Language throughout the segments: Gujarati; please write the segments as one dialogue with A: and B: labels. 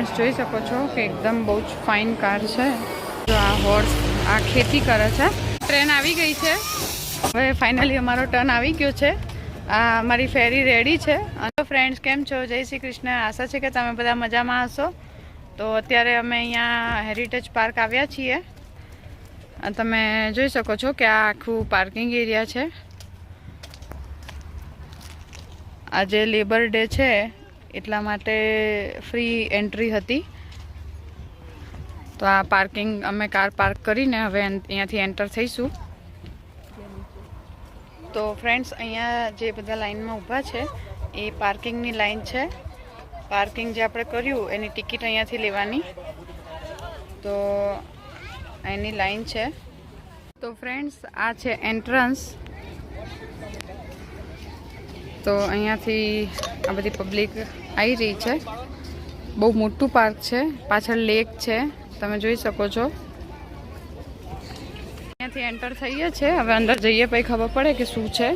A: ફ્રેન્ડ્સ જોઈ શકો છો કે એકદમ બહુ જ ફાઇન કાર છે. જો આ હોર્સ આ ખેતી કરે છે. ટ્રેન આવી ગઈ છે. હવે ફાઇનલી અમારો ટર્ન આવી ગયો છે. આ મારી ફેરી રેડી છે. તો ફ્રેન્ડ્સ કેમ છો? જય શ્રી કૃષ્ણ. આશા છે કે તમે બધા મજામાં હશો. તો અત્યારે અમે અહીંયા હેરિટેજ પાર્ક આવ્યા છીએ. તમે જોઈ શકો છો કે આ આખું પાર્કિંગ એરિયા છે. આજે લેબર ડે છે એટલા માટે ફ્રી એન્ટ્રી હતી. તો આ પાર્કિંગ અમે કાર પાર્ક કરીને હવે અહીંયાથી એન્ટર થઈશું. તો ફ્રેન્ડ્સ અહીંયા જે બધા લાઇનમાં ઊભા છે એ પાર્કિંગની લાઇન છે. પાર્કિંગ જે આપણે કર્યું એની ટિકિટ અહીંયાથી લેવાની. તો એની લાઇન છે. તો ફ્રેન્ડ્સ આ છે એન્ટ્રન્સ. તો અહીંયાથી આ બધી પબ્લિક આવી રહી છે. બહુ મોટું પાર્ક છે. પાછળ લેક છે, તમે જોઈ શકો છો. અહીંયાથી એન્ટર થઈએ છીએ. હવે અંદર જઈએ પછી ખબર પડે કે શું છે.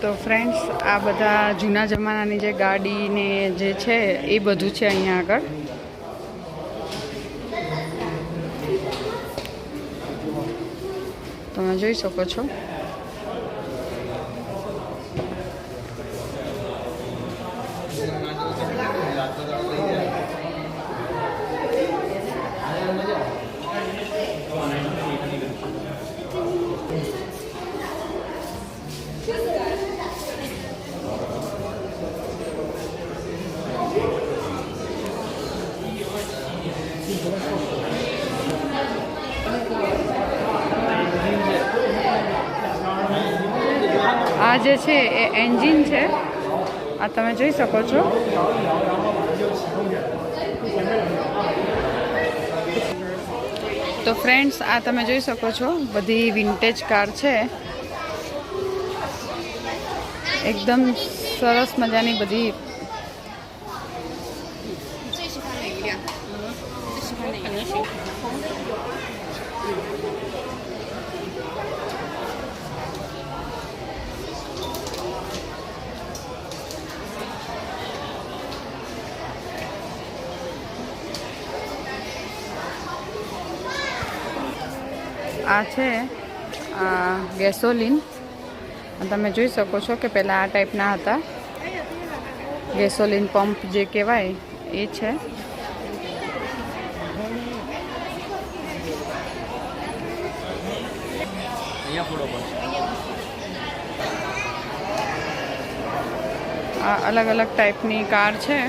A: તો ફ્રેન્ડ્સ આ બધા જૂના જમાનાની જે ગાડી ને જે છે એ બધું છે અહીંયા આગળ. તમે જોઈ શકો છો. આ જે છે એ એન્જિન છે. આ તમે જોઈ શકો છો. તો ફ્રેન્ડ્સ આ તમે જોઈ શકો છો બધી વિન્ટેજ કાર છે. એકદમ સરસ મજાની બધી. આ છે આ ગેસોલિન. તમે જોઈ શકો છો કે પહેલાં આ ટાઈપના હતા. ગેસોલિન પંપ જે કહેવાય એ છે. આ અલગ અલગ ટાઈપની કાર છે.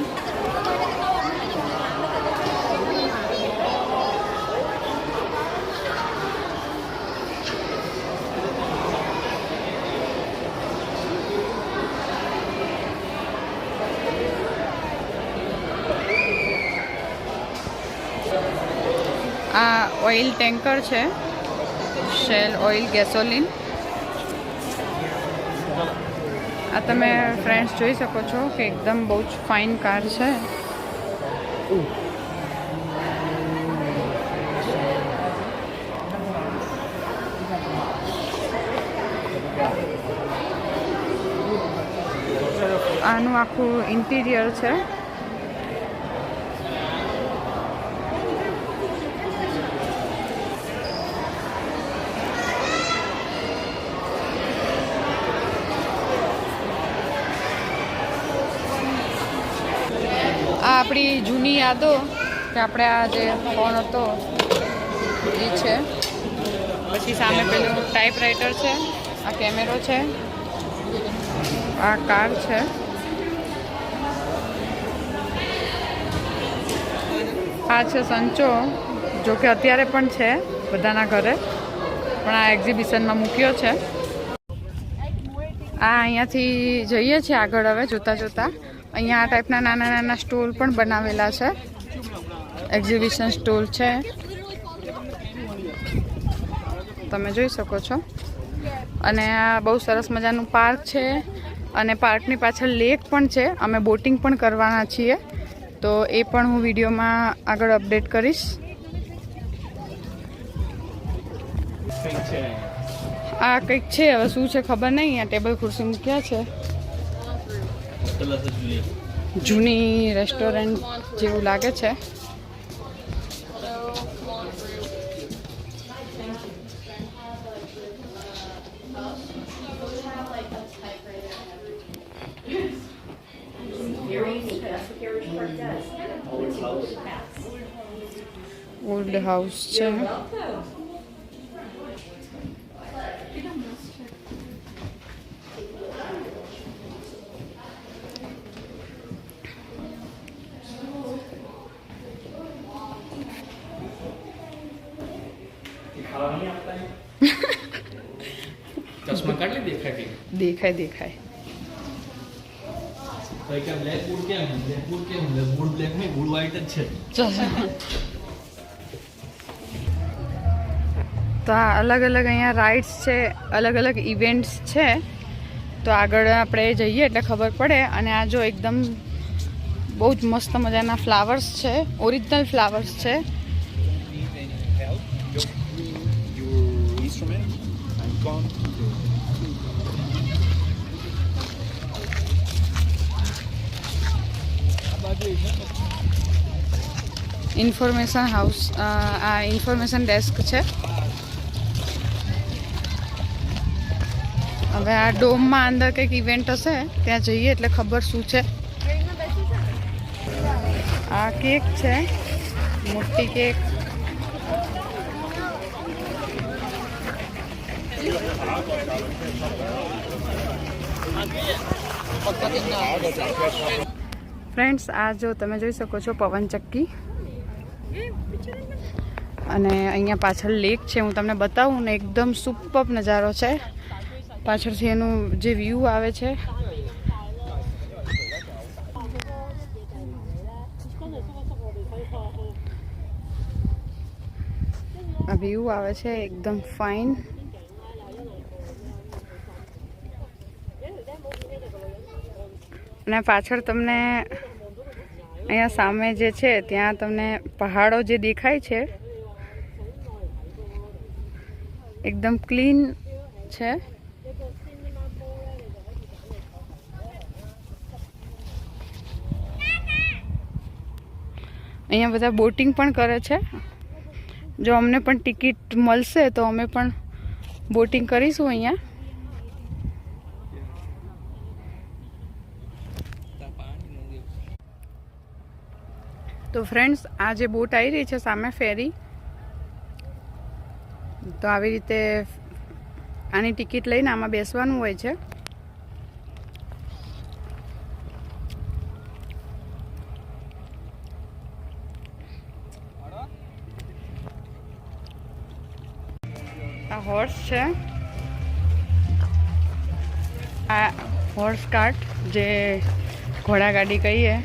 A: આ ઓઇલ ટેન્કર છે. Shell oil gasoline. આ તમે ફ્રેન્ડ્સ જોઈ શકો છો કે એકદમ બહુ જ ફાઇન કાર છે. આનું આખું ઇન્ટિરિયર છે. આ આપણી જૂની યાદો કે આપણે આ જે ફોન હતો એ છે. પછી સામે પેલું ટાઈપરાઇટર છે. આ કેમેરો છે. આ કાર છે. આ છે સંચો. જો કે અત્યારે પણ છે બધાના ઘરે, પણ આ એક્ઝિબિશનમાં મૂક્યો છે. આ અહીંયાથી જઈએ છીએ આગળ. હવે જોતા જોતા અહીંયા આ ટાઈપના નાના નાના સ્ટોલ પણ બનાવેલા છે. એક્ઝિબિશન સ્ટોલ છે, તમે જોઈ શકો છો. અને આ બહુ સરસ મજાનું પાર્ક છે. અને પાર્કની પાછળ લેક પણ છે. અમે બોટિંગ પણ કરવાના છીએ. તો એ પણ હું વિડીયોમાં આગળ અપડેટ કરીશ. આ કંઈક છે, હવે શું છે ખબર નહીં. આ ટેબલ ખુરશી મૂક્યા છે. જૂની રેસ્ટોરન્ટ જેવું લાગે છે. ઓલ્ડ હાઉસ છે.
B: चश्मा काट ले देखा कि
A: દેખાય દેખાય.
B: तो क्या ब्लैक बोर्ड क्या है बोर्ड ब्लैक में बोर्ड व्हाइट है.
A: તો આ અલગ અલગ અહીંયા રાઇડ્સ છે, અલગ અલગ ઇવેન્ટ્સ છે. તો આગળ આપણે જઈએ એટલે ખબર પડે. અને આ જો એકદમ બહુ જ મસ્ત મજાના ફ્લાવર્સ છે, ઓરિજિનલ ફ્લાવર્સ છે. ઇન્ફોર્મેશન હાઉસ, આ ઇન્ફોર્મેશન ડેસ્ક છે. હવે આ ડોમમાં અંદર કંઈક ઇવેન્ટ હશે, ત્યાં જઈએ એટલે ખબર શું છે. આ કેક છે, મોટી કેક. ફ્રેન્ડ્સ, આ જો તમે જોઈ શકો છો પવનચક્કી. અને અહીંયા પાછળ લેક છે, હું તમને બતાવું ને. એકદમ સુપર નજારો છે. પાછળથી એનું જે વ્યૂ આવે છે, આ વ્યૂ આવે છે એકદમ ફાઇન. અને પાછળ તમને અહીંયા સામે જે છે ત્યાં તમને પહાડો જે દેખાય છે એકદમ ક્લીન છે. અહીંયા બધા બોટિંગ પણ કરે છે. જો અમને પણ ટિકિટ મળશે તો અમે પણ બોટિંગ કરીશું અહીંયા. તો ફ્રેન્ડ્સ, આ જે બોટ આવી રહી છે સામે ફેરી, તો આવી રીતે આની ટિકિટ લઈને આમાં બેસવાનું હોય છે. આ હોર્સ છે, આ હોર્સ કાર્ટ જે ઘોડાગાડી કહીએ.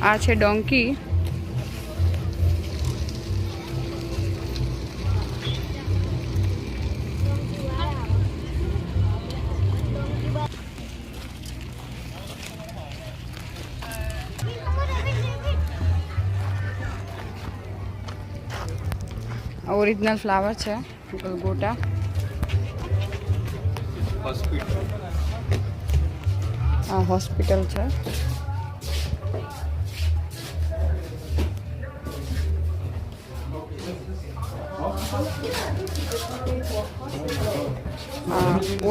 A: આ છે ડોંકી. ઓરિજિનલ ફ્લાવર છે, ગલગોટા. આ હોસ્પિટલ છે.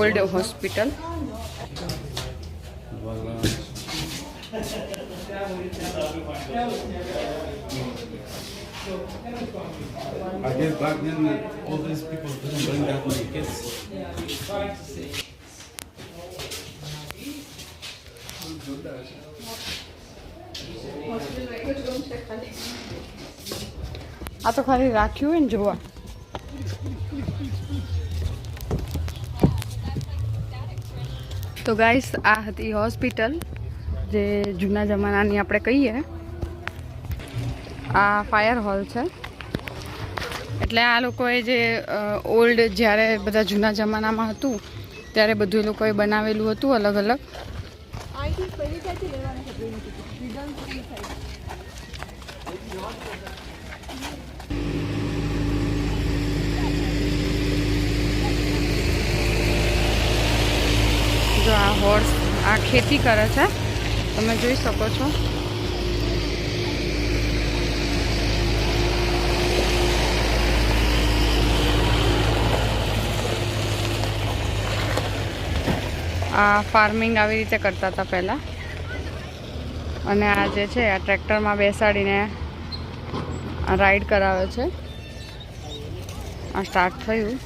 A: Old hospital.
C: I guess back then all these people didn't bring that many kids.
A: આ તો ખાલી રાખ્યું હોય ને જોવા. તો ગાઈસ, આ હતી હોસ્પિટલ જે જૂના જમાનાની આપણે કહીએ. આ ફાયર હોલ છે, એટલે આ લોકોએ જે ઓલ્ડ જ્યારે બધા જૂના જમાનામાં હતું ત્યારે બધું એ લોકોએ બનાવેલું હતું અલગ અલગ. જો આ હોર્સ આ ખેતી કરે છે, તમે જોઈ શકો છો. આ ફાર્મિંગ આવી રીતે કરતા હતા પહેલાં, અને આ જે છે આ ટ્રેક્ટરમાં બેસાડીને રાઈડ કરાવે છે. આ સ્ટાર્ટ થયું.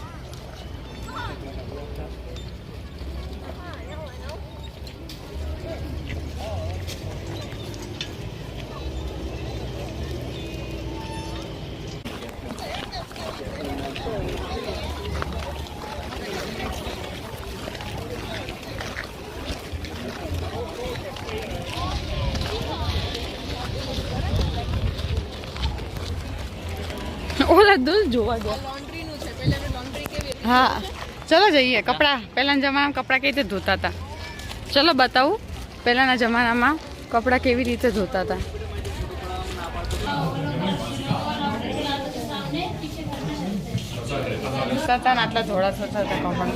A: ઓલા દૂધ જોવા ગયા. હા ચલો જઈએ. કપડાં પહેલાના જમાનામાં કપડાં કેવી રીતે ધોતા હતા, ચલો બતાવું. પહેલાના જમાનામાં કપડાં કેવી રીતે ધોતા હતા. આટલા ધોળા થતા હતા કપડાં.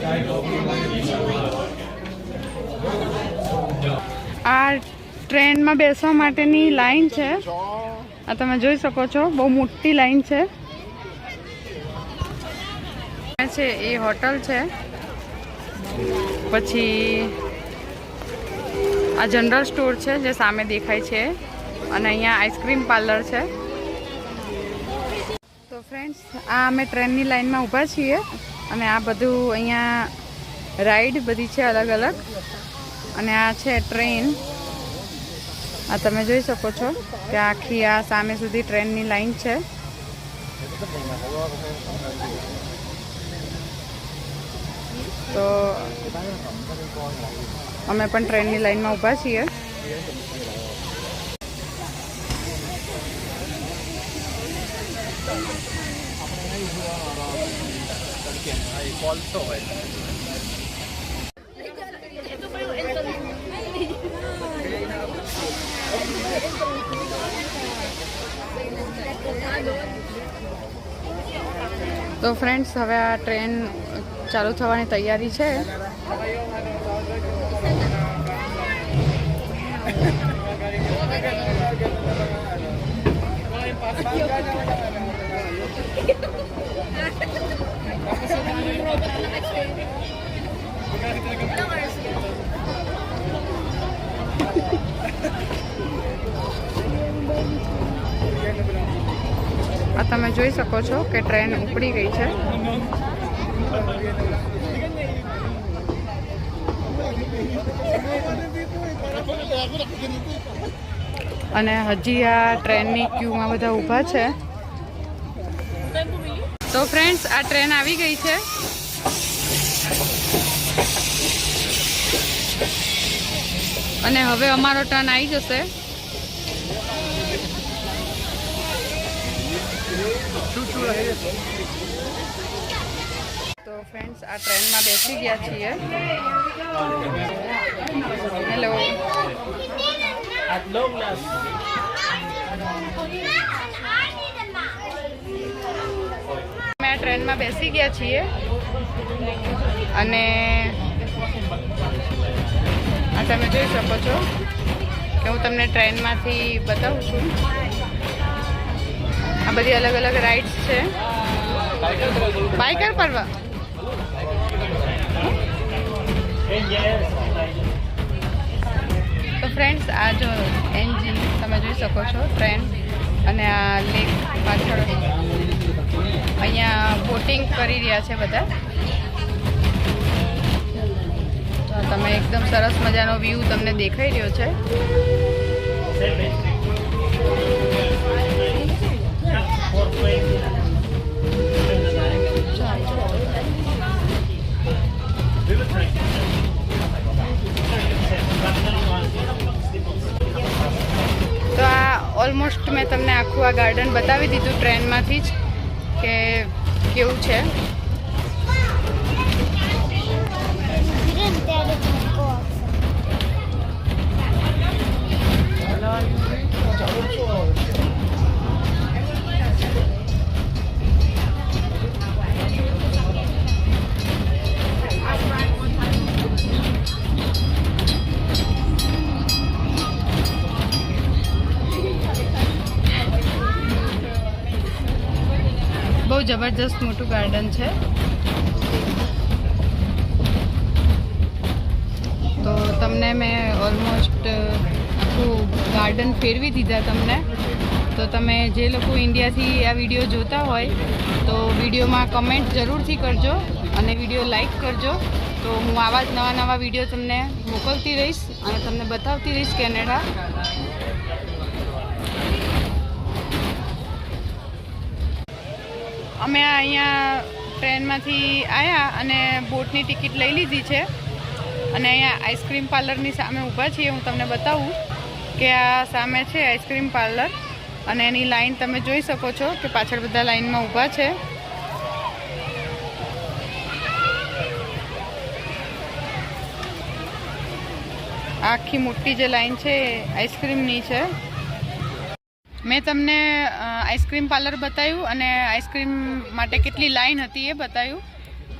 A: આ ટ્રેનમાં બેસવા માટેની લાઈન છે. આ તમે જોઈ શકો છો, બહુ મોટી લાઈન છે. એ હોટલ છે. પછી આ જનરલ સ્ટોર છે જે સામે દેખાય છે, અને અહીંયા આઈસ્ક્રીમ પાર્લર છે. તો ફ્રેન્ડ્સ, આ અમે ટ્રેનની લાઈનમાં ઊભા છીએ, અને આ બધું અહીંયા રાઈડ બધી છે અલગ અલગ, અને આ છે ટ્રેન. આ તમે જોઈ શકો છો કે આખી આ સામે સુધી ટ્રેનની લાઈન છે. તો અમે પણ ટ્રેનની લાઈનમાં ઊભા છીએ. તો ફ્રેન્ડ્સ, હવે આ ટ્રેન ચાલુ થવાની તૈયારી છે. આ તમે જોઈ શકો છો કે ટ્રેન ઉપડી ગઈ છે. અને હજી આ ટ્રેનની ક્યુમાં બધા ઊભા છે. તો ફ્રેન્ડ્સ, આ ટ્રેન આવી ગઈ છે. અને હવે અમારો ટર્ન આવી જશે. તો ફ્રેન્ડ્સ, આ ટ્રેનમાં બેસી ગયા છીએ. હેલો. અમે આ ટ્રેનમાં બેસી ગયા છીએ, અને આ તમે જોઈ શકો છો કે હું તમને ટ્રેનમાંથી બતાવું છું. આ બધી અલગ અલગ રાઇડ્સ છે. બાઇકર પરવા. તો ફ્રેન્ડ્સ, આ જો એન્જિન તમે જોઈ શકો છો ટ્રેન, અને આ લેક પાછળ અહીંયા બોટિંગ કરી રહ્યા છે બધા. તો તમે એકદમ સરસ મજાનો વ્યૂ તમને દેખાઈ રહ્યો છે. તો આ ઓલમોસ્ટ મેં તમને આખું આ ગાર્ડન બતાવી દીધું ટ્રેનમાંથી જ કે કેવું છે. જબરજસ્ત મોટું ગાર્ડન છે. તો તમને મેં ઓલમોસ્ટ આખું ગાર્ડન ફેરવી દીધા તમને. તો તમે જે લોકો ઇન્ડિયાથી આ વિડીયો જોતા હોય તો વિડીયોમાં કમેન્ટ જરૂરથી કરજો અને વિડીયો લાઈક કરજો. તો હું આવા જ નવા વિડીયો તમને મોકલતી રહીશ અને તમને બતાવતી રહીશ કેનેડા. અમે અહીંયા ટ્રેનમાંથી આવ્યા અને બોટની ટિકિટ લઈ લીધી છે અને અહીંયા આઈસ્ક્રીમ પાર્લરની સામે ઊભા છીએ. હું તમને બતાવું કે આ સામે છે આઈસ્ક્રીમ પાર્લર અને એની લાઈન તમે જોઈ શકો છો કે પાછળ બધા લાઈનમાં ઊભા છે. આખી મોટી જે લાઈન છે આઈસ્ક્રીમની છે. મેં તમને આઈસ્ક્રીમ પાર્લર બતાવ્યું અને આઈસ્ક્રીમ માટે કેટલી લાઈન હતી એ બતાવ્યું.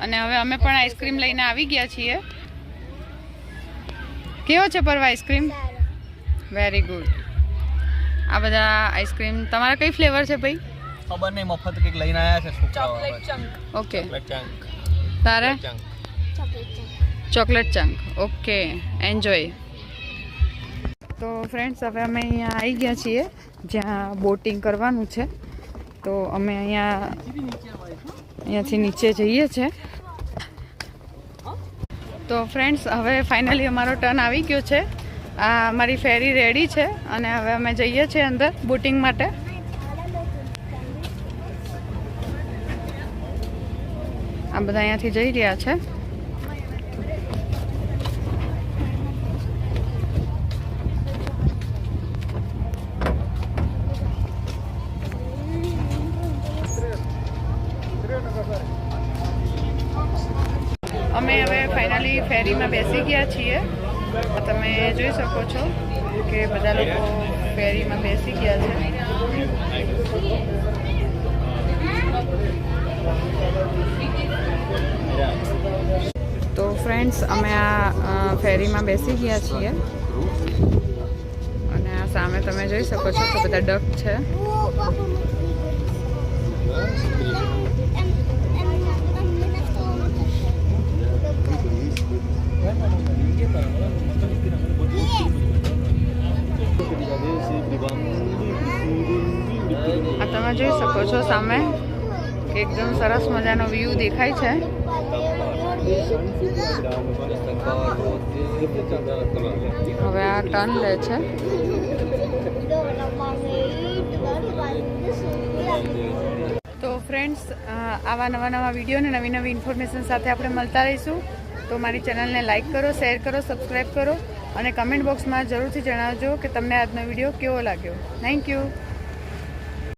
A: અને હવે અમે પણ આઈસ્ક્રીમ લઈને આવી ગયા છીએ. કેવો છે પરવા આઈસ્ક્રીમ? Very good. આ બધા આઈસ્ક્રીમ તમારા કઈ ફ્લેવર છે ભાઈ?
B: ખબર નહીં, મફત કંઈક લઈને આવ્યા છે છોકરાઓ.
A: ઓકે. તારે ચોકલેટ ચંક. Okay, enjoy. તો ફ્રેન્ડ્સ હવે અમે અહીંયા આવી ગયા છીએ જ્યાં બોટિંગ કરવાનું છે. તો અમે અહીંયાથી નીચે જઈએ છીએ. તો ફ્રેન્ડ્સ હવે ફાઇનલી અમારો ટર્ન આવી ગયો છે. આ અમારી ફેરી રેડી છે અને હવે અમે જઈએ છીએ અંદર બોટિંગ માટે. આ બધા અહીંયાથી જઈ રહ્યા છે. અમે હવે ફાઇનલી ફેરીમાં બેસી ગયા છીએ. તમે જોઈ શકો છો કે બધા લોકો ફેરીમાં બેસી ગયા છે. તો ફ્રેન્ડ્સ અમે આ ફેરીમાં બેસી ગયા છીએ અને આ સામે તમે જોઈ શકો છો કે બધા ડક છે. આ તમે જોઈ શકો છો સામે એકદમ સરસ મજાનો વ્યૂ દેખાય છે. હવે આ ટર્ન લે છે. તો ફ્રેન્ડ્સ આવા નવા વિડીયો અને નવી ઇન્ફોર્મેશન સાથે આપણે મળતા રહીશું. તો મારી ચેનલને લાઈક કરો, શેર કરો, સબસ્ક્રાઈબ કરો અને કમેન્ટ બોક્સમાં જરૂરથી જણાવજો કે તમને આજનો વિડીયો કેવો લાગ્યો. Thank you.